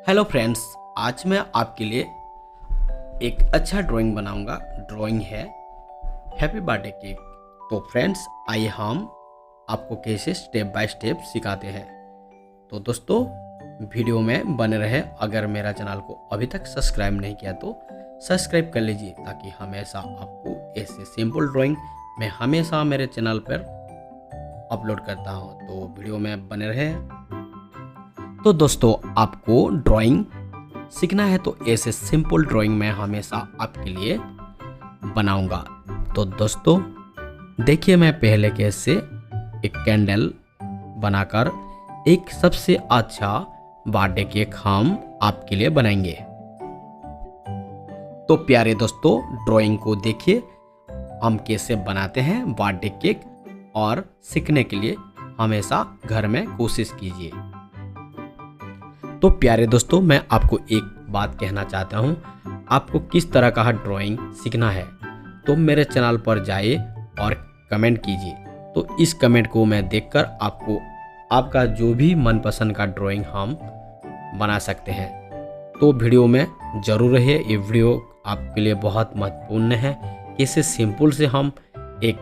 Hello friends, आज मैं आपके लिए एक अच्छा ड्राइंग बनाऊंगा। ड्राइंग है हैप्पी बर्थडे केक। तो फ्रेंड्स, आइए हम आपको कैसे स्टेप बाय स्टेप सिखाते हैं। तो दोस्तों, वीडियो में बने रहे। अगर मेरा चैनल को अभी तक सब्सक्राइब नहीं किया तो सब्सक्राइब कर लीजिए, ताकि हमेशा आपको ऐसे सिंपल ड्राइंग मैं हमेशा मेरे चैनल पर अपलोड करता हूँ। तो वीडियो में बने रहे। तो दोस्तों, आपको ड्राइंग सीखना है तो ऐसे सिंपल ड्राइंग मैं हमेशा आपके लिए बनाऊंगा। तो दोस्तों देखिए, मैं पहले कैसे एक कैंडल बनाकर एक सबसे अच्छा बर्थडे केक हम आपके लिए बनाएंगे। तो प्यारे दोस्तों, ड्राइंग को देखिए हम कैसे बनाते हैं बर्थडे केक, और सीखने के लिए हमेशा घर में कोशिश कीजिए। तो प्यारे दोस्तों, मैं आपको एक बात कहना चाहता हूँ। आपको किस तरह का ड्राइंग सीखना है तो मेरे चैनल पर जाइए और कमेंट कीजिए। तो इस कमेंट को मैं देखकर आपको आपका जो भी मनपसंद का ड्राइंग हम बना सकते हैं। तो वीडियो में ज़रूर रहिए। ये वीडियो आपके लिए बहुत महत्वपूर्ण है। कैसे सिंपल से हम एक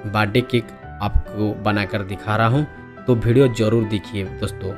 बर्थडे केक आपको बनाकर दिखा रहा हूँ। तो वीडियो ज़रूर देखिए दोस्तों।